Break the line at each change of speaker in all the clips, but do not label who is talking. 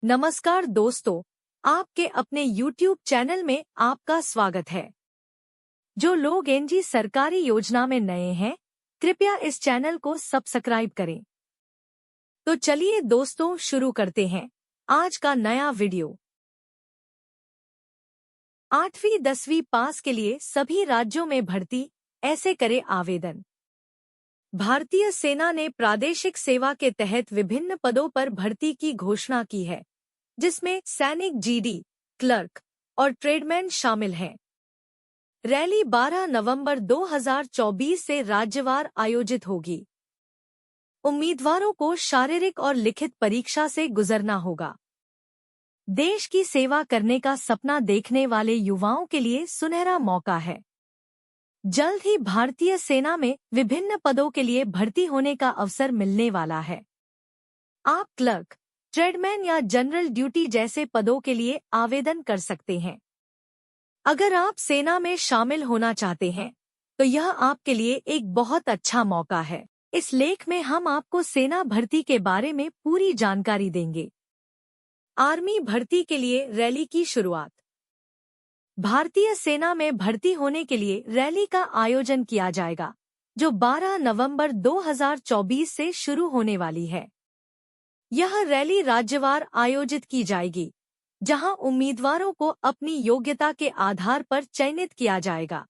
नमस्कार दोस्तों, आपके अपने YouTube चैनल में आपका स्वागत है। जो लोग एनजी सरकारी योजना में नए हैं, कृपया इस चैनल को सब्सक्राइब करें। तो चलिए दोस्तों शुरू करते हैं आज का नया वीडियो। 8वीं 10वीं पास के लिए सभी राज्यों में भर्ती, ऐसे करे आवेदन। भारतीय सेना ने प्रादेशिक सेवा के तहत विभिन्न पदों पर भर्ती की घोषणा की है, जिसमें सैनिक, जीडी, क्लर्क और ट्रेडमैन शामिल हैं। रैली 12 नवंबर 2024 से राज्यवार आयोजित होगी। उम्मीदवारों को शारीरिक और लिखित परीक्षा से गुजरना होगा। देश की सेवा करने का सपना देखने वाले युवाओं के लिए सुनहरा मौका है। जल्द ही भारतीय सेना में विभिन्न पदों के लिए भर्ती होने का अवसर मिलने वाला है। आप क्लर्क, ट्रेडमैन या जनरल ड्यूटी जैसे पदों के लिए आवेदन कर सकते हैं। अगर आप सेना में शामिल होना चाहते हैं, तो यह आपके लिए एक बहुत अच्छा मौका है। इस लेख में हम आपको सेना भर्ती के बारे में पूरी जानकारी देंगे। आर्मी भर्ती के लिए रैली की शुरुआत। भारतीय सेना में भर्ती होने के लिए रैली का आयोजन किया जाएगा, जो 12 नवंबर 2024 से शुरू होने वाली है। यह रैली राज्यवार आयोजित की जाएगी, जहां उम्मीदवारों को अपनी योग्यता के आधार पर चयनित किया जाएगा।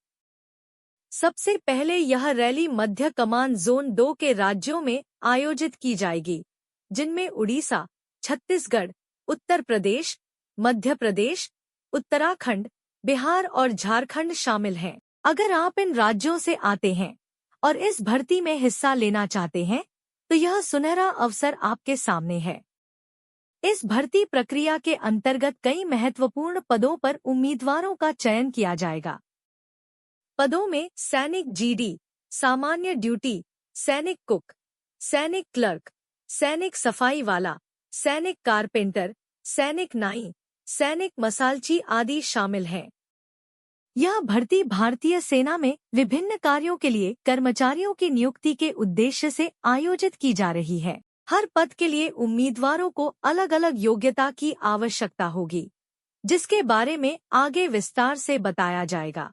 सबसे पहले यह रैली मध्य कमान जोन 2 के राज्यों में आयोजित की जाएगी, जिनमें उड़ीसा, छत्तीसगढ़, उत्तर प्रदेश, मध्य प्रदेश, उत्तराखंड, बिहार और झारखंड शामिल हैं। अगर आप इन राज्यों से आते हैं और इस भर्ती में हिस्सा लेना चाहते हैं, तो यह सुनहरा अवसर आपके सामने है। इस भर्ती प्रक्रिया के अंतर्गत कई महत्वपूर्ण पदों पर उम्मीदवारों का चयन किया जाएगा। पदों में सैनिक, जीडी, सामान्य ड्यूटी, सैनिक कुक, सैनिक क्लर्क, सैनिक सफाई वाला, सैनिक कारपेंटर, सैनिक नाई, सैनिक मसालची आदि शामिल हैं। यह भर्ती भारतीय सेना में विभिन्न कार्यों के लिए कर्मचारियों की नियुक्ति के उद्देश्य से आयोजित की जा रही है। हर पद के लिए उम्मीदवारों को अलग अलग योग्यता की आवश्यकता होगी, जिसके बारे में आगे विस्तार से बताया जाएगा।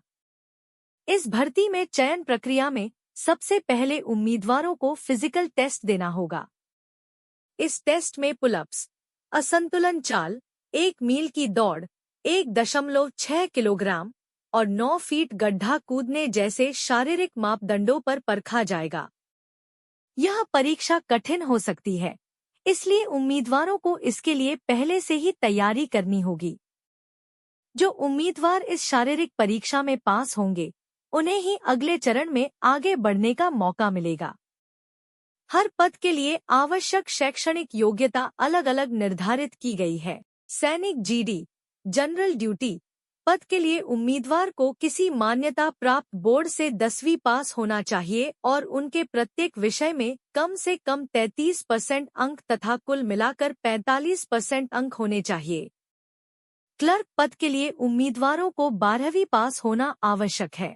इस भर्ती में चयन प्रक्रिया में सबसे पहले उम्मीदवारों को फिजिकल टेस्ट देना होगा। इस टेस्ट में पुलअप्स, असंतुलन चाल, 1 मील की दौड़, 1.6 किलोग्राम और 9 फीट गड्ढा कूदने जैसे शारीरिक मापदंडों पर परखा जाएगा। यह परीक्षा कठिन हो सकती है, इसलिए उम्मीदवारों को इसके लिए पहले से ही तैयारी करनी होगी। जो उम्मीदवार इस शारीरिक परीक्षा में पास होंगे, उन्हें ही अगले चरण में आगे बढ़ने का मौका मिलेगा। हर पद के लिए आवश्यक शैक्षणिक योग्यता अलग अलग निर्धारित की गई है। सैनिक, जीडी, जनरल ड्यूटी पद के लिए उम्मीदवार को किसी मान्यता प्राप्त बोर्ड से 10वीं पास होना चाहिए और उनके प्रत्येक विषय में कम से कम 33% अंक तथा कुल मिलाकर 45% अंक होने चाहिए। क्लर्क पद के लिए उम्मीदवारों को 12वीं पास होना आवश्यक है।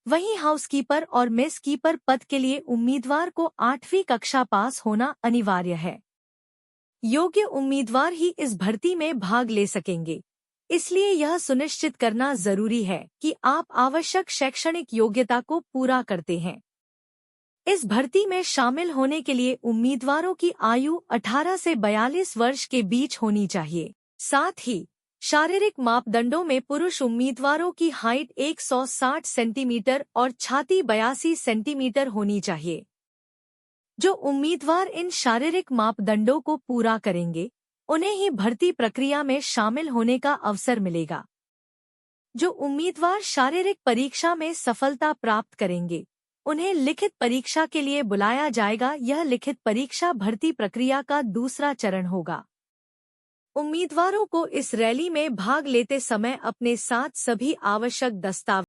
वहीं हाउसकीपर और मेस कीपर पद के लिए उम्मीदवार को 8वीं कक्षा पास होना अनिवार्य है। योग्य उम्मीदवार ही इस भर्ती में भाग ले सकेंगे, इसलिए यह सुनिश्चित करना जरूरी है कि आप आवश्यक शैक्षणिक योग्यता को पूरा करते हैं। इस भर्ती में शामिल होने के लिए उम्मीदवारों की आयु 18 से 42 वर्ष के बीच होनी चाहिए। साथ ही शारीरिक मापदंडों में पुरुष उम्मीदवारों की हाइट 160 सेंटीमीटर और छाती 82 सेंटीमीटर होनी चाहिए। जो उम्मीदवार इन शारीरिक मापदंडों को पूरा करेंगे, उन्हें ही भर्ती प्रक्रिया में शामिल होने का अवसर मिलेगा। जो उम्मीदवार शारीरिक परीक्षा में सफलता प्राप्त करेंगे, उन्हें लिखित परीक्षा के लिए बुलाया जाएगा। यह लिखित परीक्षा भर्ती प्रक्रिया का दूसरा चरण होगा। उम्मीदवारों को इस रैली में भाग लेते समय अपने साथ सभी आवश्यक दस्तावेज